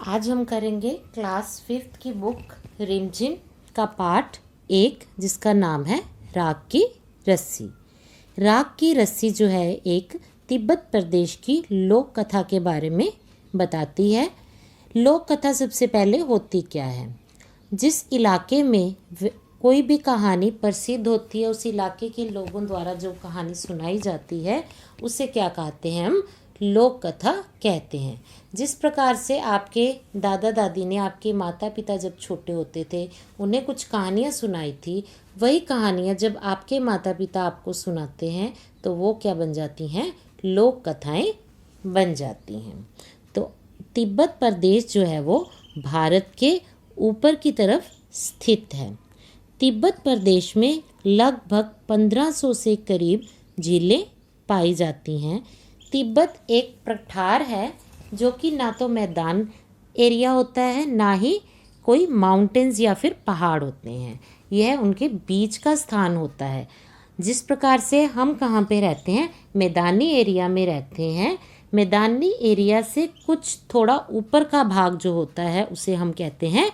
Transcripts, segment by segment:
आज हम करेंगे क्लास 5th की बुक रिमझिम का पार्ट 1 जिसका नाम है राग की रस्सी। राग की रस्सी जो है एक तिब्बत प्रदेश की लोक कथा के बारे में बताती है। लोक कथा सबसे पहले होती क्या है? जिस इलाके में कोई भी कहानी प्रसिद्ध होती है, उस इलाके के लोगों द्वारा जो कहानी सुनाई जाती है उसे क्या कहते हैं? हम लोक कथा कहते हैं। जिस प्रकार से आपके दादा दादी ने, आपके माता पिता जब छोटे होते थे उन्हें कुछ कहानियाँ सुनाई थी, वही कहानियाँ जब आपके माता पिता आपको सुनाते हैं तो वो क्या बन जाती हैं? लोक कथाएँ बन जाती हैं। तो तिब्बत प्रदेश जो है वो भारत के ऊपर की तरफ स्थित है। तिब्बत प्रदेश में लगभग 1500 से करीब झीलें पाई जाती हैं। तिब्बत एक पठार है जो कि ना तो मैदान एरिया होता है, ना ही कोई माउंटेन्स या फिर पहाड़ होते हैं। यह उनके बीच का स्थान होता है। जिस प्रकार से हम कहाँ पे रहते हैं? मैदानी एरिया में रहते हैं। मैदानी एरिया से कुछ थोड़ा ऊपर का भाग जो होता है उसे हम कहते हैं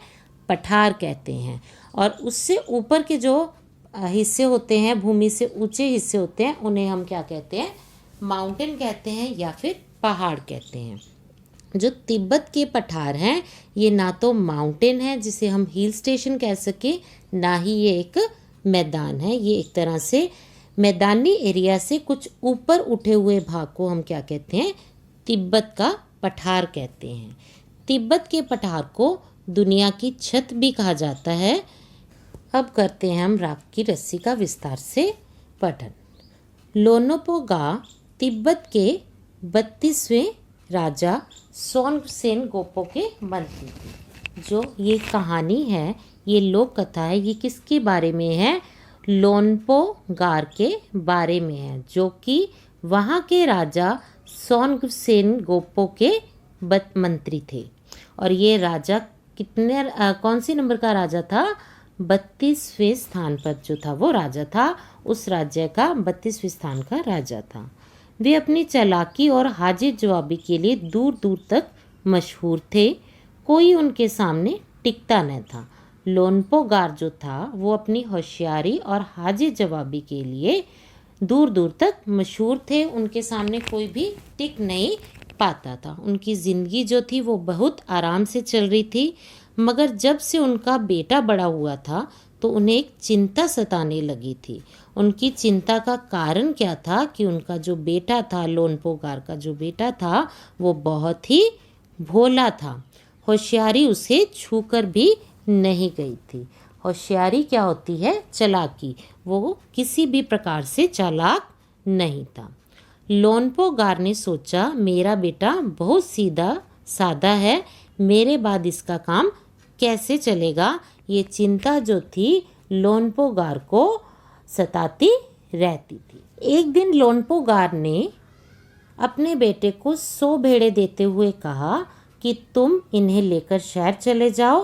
पठार कहते हैं, और उससे ऊपर के जो हिस्से होते हैं, भूमि से ऊंचे हिस्से होते हैं, उन्हें हम क्या कहते हैं? माउंटेन कहते हैं या फिर पहाड़ कहते हैं। जो तिब्बत के पठार हैं ये ना तो माउंटेन है जिसे हम हिल स्टेशन कह सके, ना ही ये एक मैदान है। ये एक तरह से मैदानी एरिया से कुछ ऊपर उठे हुए भाग को हम क्या कहते हैं? तिब्बत का पठार कहते हैं। तिब्बत के पठार को दुनिया की छत भी कहा जाता है। अब करते हैं हम राग की रस्सी का विस्तार से पठन। लोनोपोगा तिब्बत के 32वें राजा सोनगसेन गोपो के मंत्री थे। जो ये कहानी है, ये लोक कथा है, ये किसके बारे में है? लोनपोगार के बारे में है, जो कि वहाँ के राजा सोनगसेन गोपो के मंत्री थे। और ये राजा कौन सी नंबर का राजा था? 32वें स्थान पर जो था वो राजा था। उस राज्य का 32वें स्थान का राजा था। वे अपनी चालाकी और हाजिर जवाबी के लिए दूर दूर तक मशहूर थे। कोई उनके सामने टिकता न था। लोनपोगार जो था वो अपनी होशियारी और हाजिर जवाबी के लिए दूर दूर तक मशहूर थे। उनके सामने कोई भी टिक नहीं पाता था। उनकी ज़िंदगी जो थी वो बहुत आराम से चल रही थी। मगर जब से उनका बेटा बड़ा हुआ था तो उन्हें एक चिंता सताने लगी थी। उनकी चिंता का कारण क्या था? कि उनका जो बेटा था, लोनपोगार का जो बेटा था, वो बहुत ही भोला था। होशियारी उसे छूकर भी नहीं गई थी। होशियारी क्या होती है? चालाकी। वो किसी भी प्रकार से चालाक नहीं था। लोनपोगार ने सोचा मेरा बेटा बहुत सीधा साधा है, मेरे बाद इसका काम कैसे चलेगा? ये चिंता जो थी लोनपोगार को सताती रहती थी। एक दिन लोनपोगार ने अपने बेटे को 100 भेड़ें देते हुए कहा कि तुम इन्हें लेकर शहर चले जाओ,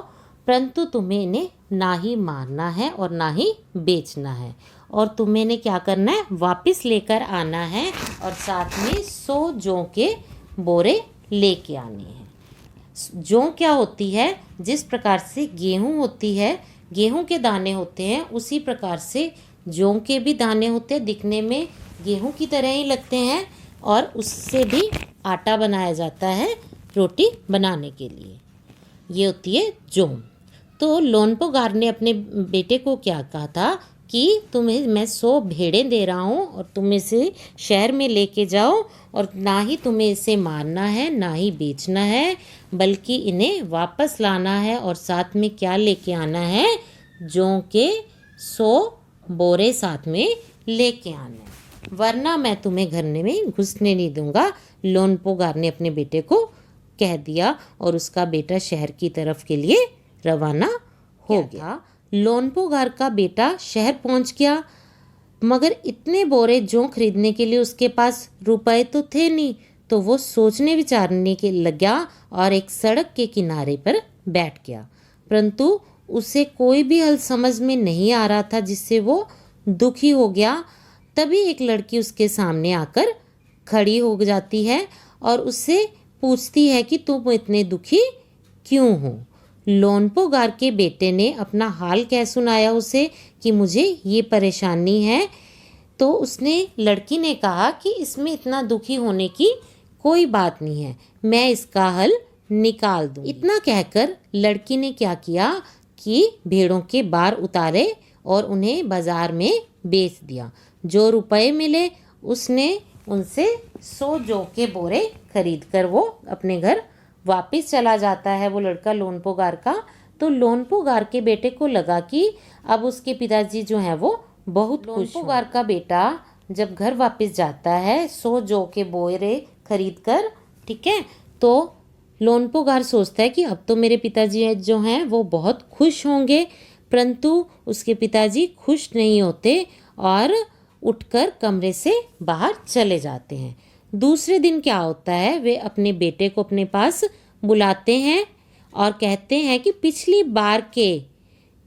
परंतु तुम्हें इन्हें ना ही मारना है और ना ही बेचना है, और तुम्हें इन्हें क्या करना है? वापस लेकर आना है, और साथ में 100 जौ के बोरे लेके आने हैं। जौ क्या होती है? जिस प्रकार से गेहूँ होती है, गेहूँ के दाने होते हैं, उसी प्रकार से जौ के भी दाने होते हैं। दिखने में गेहूँ की तरह ही लगते हैं, और उससे भी आटा बनाया जाता है रोटी बनाने के लिए। ये होती है जौ। तो लोनपोगार ने अपने बेटे को क्या कहा था कि तुम्हें मैं 100 भेड़ें दे रहा हूँ और तुम इसे शहर में लेके जाओ, और ना ही तुम्हें इसे मारना है ना ही बेचना है, बल्कि इन्हें वापस लाना है, और साथ में क्या लेके आना है? जौ के 100 बोरे साथ में लेके आना है, वरना मैं तुम्हें घर में घुसने नहीं दूंगा। लोनपोगार ने अपने बेटे को कह दिया, और उसका बेटा शहर की तरफ के लिए रवाना हो गया। लोनपोगार का बेटा शहर पहुंच गया, मगर इतने बोरे जौ खरीदने के लिए उसके पास रुपए तो थे नहीं। तो वो सोचने विचारने के लगा और एक सड़क के किनारे पर बैठ गया, परंतु उसे कोई भी हल समझ में नहीं आ रहा था, जिससे वो दुखी हो गया। तभी एक लड़की उसके सामने आकर खड़ी हो जाती है और उससे पूछती है कि तुम इतने दुखी क्यों हो। लोनपोगार के बेटे ने अपना हाल कह सुनाया उसे कि मुझे ये परेशानी है। तो उसने लड़की ने कहा कि इसमें इतना दुखी होने की कोई बात नहीं है, मैं इसका हल निकाल दूँ। इतना कहकर लड़की ने क्या किया कि भेड़ों के बार उतारे और उन्हें बाजार में बेच दिया। जो रुपए मिले उसने उनसे 100 जौ के बोरे खरीद कर वो अपने घर वापस चला जाता है, वो लड़का लोनपोगार का। तो लोनपोगार के बेटे को लगा कि अब उसके पिताजी जो हैं वो बहुत खुश। लोनपोगार का बेटा जब घर वापस जाता है 100 जौ के बोरे खरीद कर, ठीक है, तो लोनपोगार सोचता है कि अब तो मेरे पिताजी जो हैं वो बहुत खुश होंगे, परंतु उसके पिताजी खुश नहीं होते और उठकर कमरे से बाहर चले जाते हैं। दूसरे दिन क्या होता है, वे अपने बेटे को अपने पास बुलाते हैं और कहते हैं कि पिछली बार के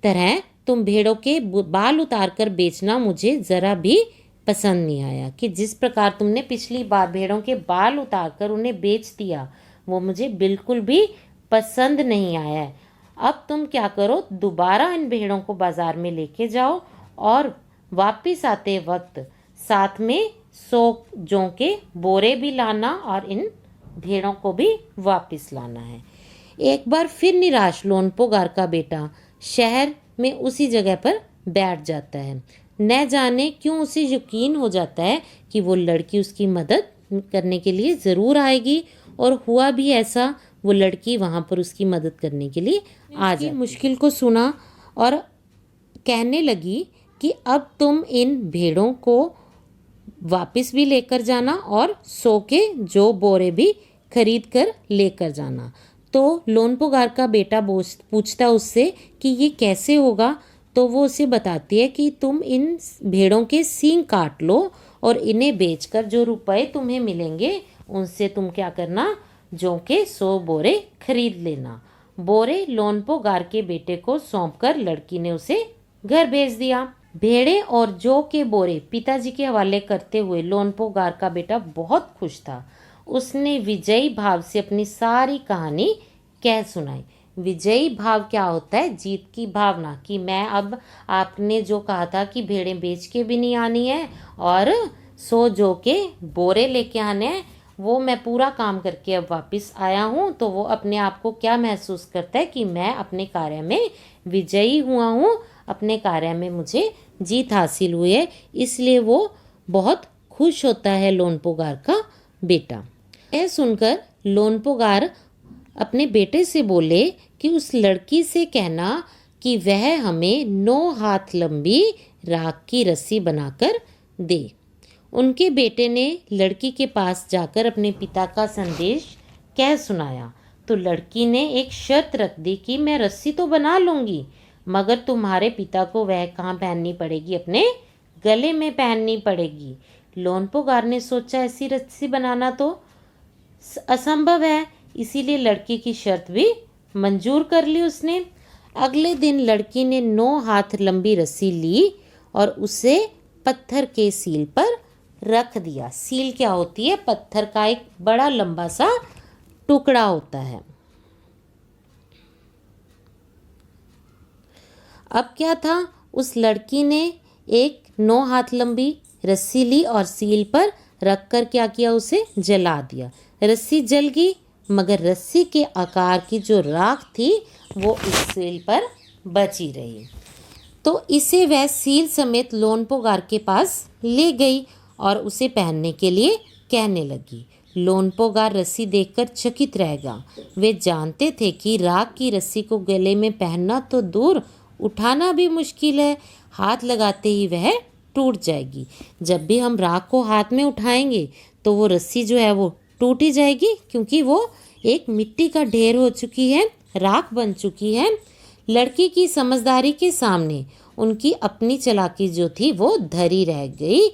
तरह तुम भेड़ों के बाल उतार कर बेचना मुझे ज़रा भी पसंद नहीं आया, कि जिस प्रकार तुमने पिछली बार भेड़ों के बाल उतार कर उन्हें बेच दिया वो मुझे बिल्कुल भी पसंद नहीं आया है। अब तुम क्या करो, दोबारा इन भेड़ों को बाज़ार में लेके जाओ और वापस आते वक्त साथ में 100 जौ के बोरे भी लाना और इन भेड़ों को भी वापस लाना है। एक बार फिर निराश लोनपोगार का बेटा शहर में उसी जगह पर बैठ जाता है। न जाने क्यों उसे यकीन हो जाता है कि वो लड़की उसकी मदद करने के लिए ज़रूर आएगी, और हुआ भी ऐसा, वो लड़की वहाँ पर उसकी मदद करने के लिए आ जाती। मुश्किल को सुना और कहने लगी कि अब तुम इन भेड़ों को वापस भी लेकर जाना और 100 के जो बोरे भी खरीद कर लेकर जाना। तो लोनपोगार का बेटा पूछता उससे कि ये कैसे होगा। तो वो उसे बताती है कि तुम इन भेड़ों के सींग काट लो और इन्हें बेचकर जो रुपए तुम्हें मिलेंगे उनसे तुम क्या करना, जौ के 100 बोरे खरीद लेना। बोरे लोनपोगार के बेटे को सौंपकर लड़की ने उसे घर भेज दिया। भेड़े और जौ के बोरे पिताजी के हवाले करते हुए लोनपोगार का बेटा बहुत खुश था। उसने विजयी भाव से अपनी सारी कहानी कह सुनाई। विजयी भाव क्या होता है, जीत की भावना, कि मैं अब आपने जो कहा था कि भेड़ें बेच के भी नहीं आनी है और 100 जौ के बोरे लेके आने हैं, वो मैं पूरा काम करके अब वापस आया हूँ। तो वो अपने आप को क्या महसूस करता है कि मैं अपने कार्य में विजयी हुआ हूँ, अपने कार्य में मुझे जीत हासिल हुई है, इसलिए वो बहुत खुश होता है लोनपोगार का बेटा। यह सुनकर लोनपोगार अपने बेटे से बोले कि उस लड़की से कहना कि वह हमें 9 हाथ लंबी राख की रस्सी बनाकर दे। उनके बेटे ने लड़की के पास जाकर अपने पिता का संदेश कह सुनाया। तो लड़की ने एक शर्त रख दी कि मैं रस्सी तो बना लूँगी, मगर तुम्हारे पिता को वह कहाँ पहननी पड़ेगी, अपने गले में पहननी पड़ेगी। लोनपोगार ने सोचा ऐसी रस्सी बनाना तो असंभव है, इसीलिए लड़की की शर्त भी मंजूर कर ली उसने। अगले दिन लड़की ने 9 हाथ लंबी रस्सी ली और उसे पत्थर के सील पर रख दिया। सील क्या होती है, पत्थर का एक बड़ा लंबा सा टुकड़ा होता है। अब क्या था, उस लड़की ने एक 9 हाथ लंबी रस्सी ली और सील पर रखकर क्या किया, उसे जला दिया। रस्सी जल गई, मगर रस्सी के आकार की जो राख थी वो उस सील पर बची रही। तो इसे वह सील समेत लोनपोगार के पास ले गई और उसे पहनने के लिए कहने लगी। लोनपोगार रस्सी देखकर चकित रह गया। वे जानते थे कि राख की रस्सी को गले में पहनना तो दूर, उठाना भी मुश्किल है, हाथ लगाते ही वह टूट जाएगी। जब भी हम राख को हाथ में उठाएंगे तो वो रस्सी जो है वो टूट ही जाएगी, क्योंकि वो एक मिट्टी का ढेर हो चुकी है, राख बन चुकी है। लड़की की समझदारी के सामने उनकी अपनी चालाकी जो थी वो धरी रह गई।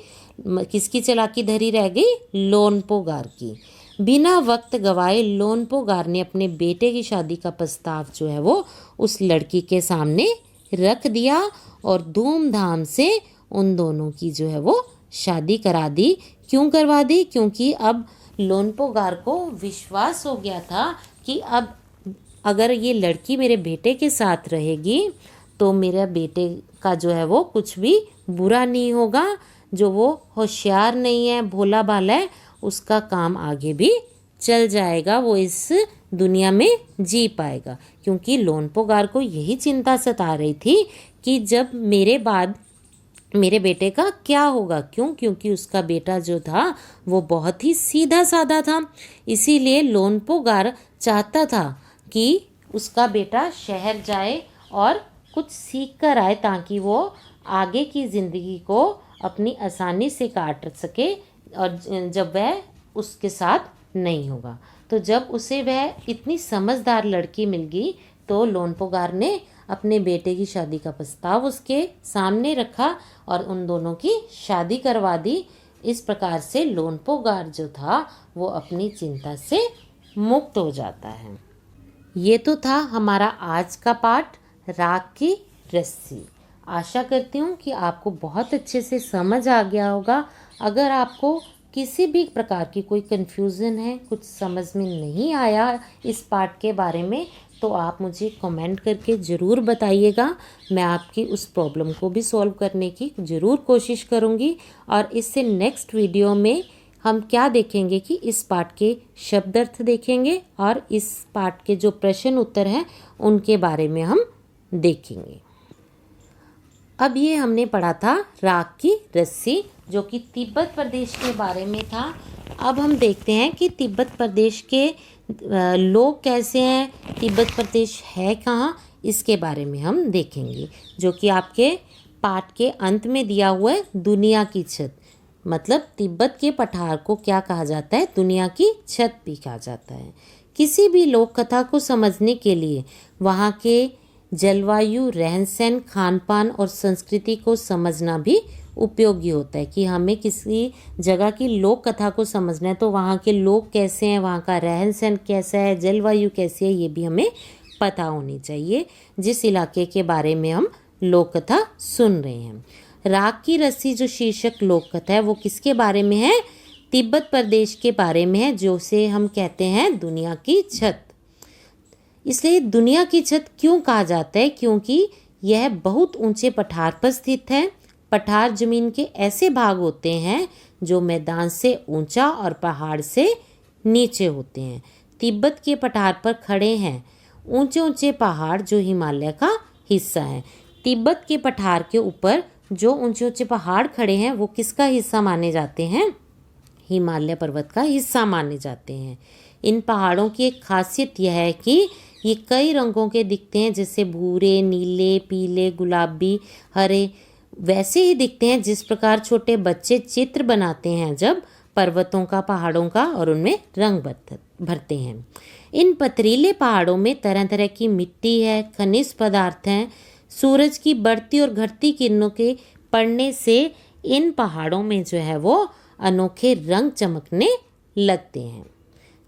किसकी चालाकी धरी रह गई, लोनपोगार की। बिना वक्त गवाए लोनपोगार ने अपने बेटे की शादी का प्रस्ताव जो है वो उस लड़की के सामने रख दिया और धूमधाम से उन दोनों की जो है वो शादी करा दी। क्यों करवा दी, क्योंकि अब लोनपोगार को विश्वास हो गया था कि अब अगर ये लड़की मेरे बेटे के साथ रहेगी तो मेरे बेटे का जो है वो कुछ भी बुरा नहीं होगा, जो वो होशियार नहीं है, भोला भाला है, उसका काम आगे भी चल जाएगा, वो इस दुनिया में जी पाएगा। क्योंकि लोनपोगार को यही चिंता सता रही थी कि जब मेरे बाद मेरे बेटे का क्या होगा। क्योंकि उसका बेटा जो था वो बहुत ही सीधा साधा था, इसीलिए लोनपोगार चाहता था कि उसका बेटा शहर जाए और कुछ सीख कर आए, ताकि वो आगे की ज़िंदगी को अपनी आसानी से काट सके और जब वह उसके साथ नहीं होगा। तो जब उसे वह इतनी समझदार लड़की मिल गई तो लोनपोगार ने अपने बेटे की शादी का प्रस्ताव उसके सामने रखा और उन दोनों की शादी करवा दी। इस प्रकार से लोनपोगार जो था वो अपनी चिंता से मुक्त हो जाता है। ये तो था हमारा आज का पाठ, राख की रस्सी। आशा करती हूँ कि आपको बहुत अच्छे से समझ आ गया होगा। अगर आपको किसी भी प्रकार की कोई कन्फ्यूज़न है, कुछ समझ में नहीं आया इस पाठ के बारे में, तो आप मुझे कमेंट करके ज़रूर बताइएगा। मैं आपकी उस प्रॉब्लम को भी सॉल्व करने की ज़रूर कोशिश करूँगी। और इससे नेक्स्ट वीडियो में हम क्या देखेंगे कि इस पाठ के शब्द अर्थ देखेंगे और इस पाठ के जो प्रश्न उत्तर हैं उनके बारे में हम देखेंगे। अब ये हमने पढ़ा था राख की रस्सी, जो कि तिब्बत प्रदेश के बारे में था। अब हम देखते हैं कि तिब्बत प्रदेश के लोग कैसे हैं, तिब्बत प्रदेश है कहाँ, इसके बारे में हम देखेंगे, जो कि आपके पाठ के अंत में दिया हुआ है। दुनिया की छत, मतलब तिब्बत के पठार को क्या कहा जाता है, दुनिया की छत भी कहा जाता है। किसी भी लोक कथा को समझने के लिए वहाँ के जलवायु, रहन सहन, खान पान और संस्कृति को समझना भी उपयोगी होता है। कि हमें किसी जगह की लोक कथा को समझना है तो वहाँ के लोग कैसे हैं, वहाँ का रहन सहन कैसा है, जलवायु कैसी है, ये भी हमें पता होनी चाहिए जिस इलाके के बारे में हम लोक कथा सुन रहे हैं। राख की रस्सी जो शीर्षक लोक कथा है वो किसके बारे में है, तिब्बत प्रदेश के बारे में है, जो से हम कहते हैं दुनिया की छत। इसलिए दुनिया की छत क्यों कहा जाता है, क्योंकि यह बहुत ऊंचे पठार पर स्थित है। पठार जमीन के ऐसे भाग होते हैं जो मैदान से ऊंचा और पहाड़ से नीचे होते हैं। तिब्बत के पठार पर खड़े हैं ऊंचे ऊंचे पहाड़ जो हिमालय का हिस्सा है। तिब्बत के पठार के ऊपर जो ऊंचे ऊंचे पहाड़ खड़े हैं वो किसका हिस्सा माने जाते हैं, हिमालय पर्वत का हिस्सा माने जाते हैं। इन पहाड़ों की एक खासियत यह है कि ये कई रंगों के दिखते हैं, जैसे भूरे, नीले, पीले, गुलाबी, हरे, वैसे ही दिखते हैं जिस प्रकार छोटे बच्चे चित्र बनाते हैं जब पर्वतों का, पहाड़ों का, और उनमें रंग भरते हैं। इन पथरीले पहाड़ों में तरह तरह की मिट्टी है, खनिज पदार्थ हैं। सूरज की बढ़ती और घटती किरणों के पड़ने से इन पहाड़ों में जो है वो अनोखे रंग चमकने लगते हैं।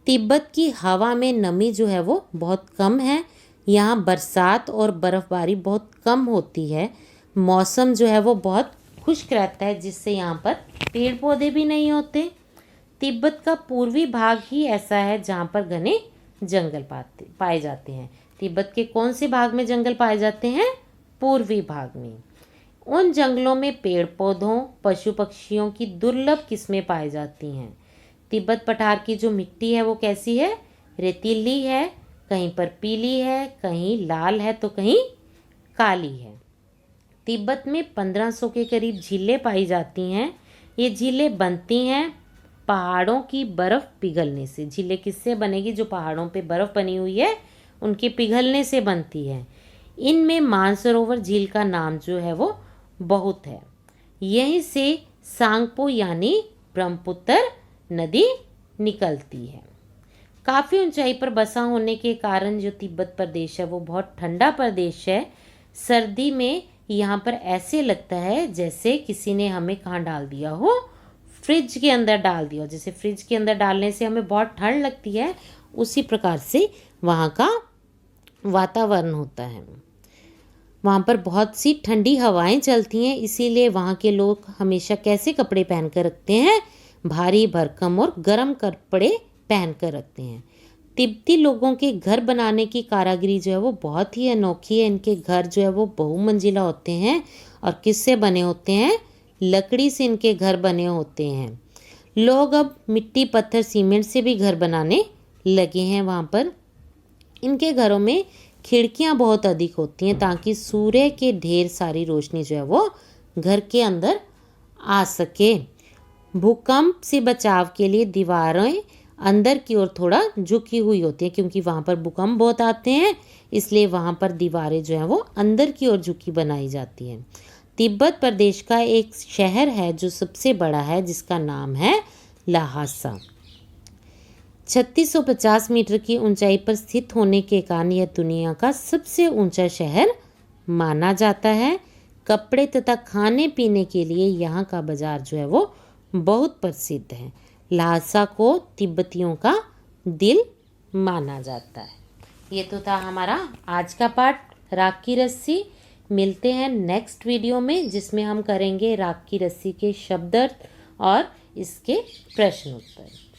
तिब्बत की हवा में नमी जो है वो बहुत कम है। यहाँ बरसात और बर्फ़बारी बहुत कम होती है। मौसम जो है वो बहुत खुश्क रहता है, जिससे यहाँ पर पेड़ पौधे भी नहीं होते। तिब्बत का पूर्वी भाग ही ऐसा है जहाँ पर घने जंगल पाए जाते हैं। तिब्बत के कौन से भाग में जंगल पाए जाते हैं, पूर्वी भाग में। उन जंगलों में पेड़ पौधों, पशु पक्षियों की दुर्लभ किस्में पाई जाती हैं। तिब्बत पठार की जो मिट्टी है वो कैसी है, रेतीली है, कहीं पर पीली है, कहीं लाल है तो कहीं काली है। तिब्बत में 1500 के करीब झीलें पाई जाती हैं। ये झीलें बनती हैं पहाड़ों की बर्फ़ पिघलने से। झीलें किससे बनेगी, जो पहाड़ों पे बर्फ़ बनी हुई है उनके पिघलने से बनती है। इनमें मानसरोवर झील का नाम जो है वो बहुत है। यहीं से सांगपो यानी ब्रह्मपुत्र नदी निकलती है। काफ़ी ऊंचाई पर बसा होने के कारण जो तिब्बत प्रदेश है वो बहुत ठंडा प्रदेश है। सर्दी में यहाँ पर ऐसे लगता है जैसे किसी ने हमें कहाँ डाल दिया हो, फ्रिज के अंदर डाल दिया हो। जैसे फ्रिज के अंदर डालने से हमें बहुत ठंड लगती है, उसी प्रकार से वहाँ का वातावरण होता है। वहाँ पर बहुत सी ठंडी हवाएं चलती हैं, इसीलिए वहाँ के लोग हमेशा कैसे कपड़े पहन कर रखते हैं, भारी भरकम और गर्म कपड़े पहन कर रखते हैं। तिब्बती लोगों के घर बनाने की कारीगरी जो है वो बहुत ही अनोखी है। इनके घर जो है वो बहुमंजिला होते हैं और किससे बने होते हैं? लकड़ी से इनके घर बने होते हैं। लोग अब मिट्टी, पत्थर, सीमेंट से भी घर बनाने लगे हैं वहाँ पर। इनके घरों में खिड़कियाँ बहुत अधिक होती हैं ताकि सूर्य के ढेर सारी रोशनी जो है वो घर के अंदर आ सके। भूकंप से बचाव के लिए दीवारें अंदर की ओर थोड़ा झुकी हुई होती हैं, क्योंकि वहाँ पर भूकंप बहुत आते हैं, इसलिए वहाँ पर दीवारें जो हैं वो अंदर की ओर झुकी बनाई जाती हैं। तिब्बत प्रदेश का एक शहर है जो सबसे बड़ा है, जिसका नाम है ल्हासा। 3650 मीटर की ऊंचाई पर स्थित होने के कारण यह दुनिया का सबसे ऊंचा शहर माना जाता है। कपड़े तथा खाने पीने के लिए यहाँ का बाजार जो है वो बहुत प्रसिद्ध है। ल्हासा को तिब्बतियों का दिल माना जाता है। ये तो था हमारा आज का पाठ, राख की रस्सी। मिलते हैं नेक्स्ट वीडियो में, जिसमें हम करेंगे राख की रस्सी के शब्दार्थ और इसके प्रश्न उत्तर।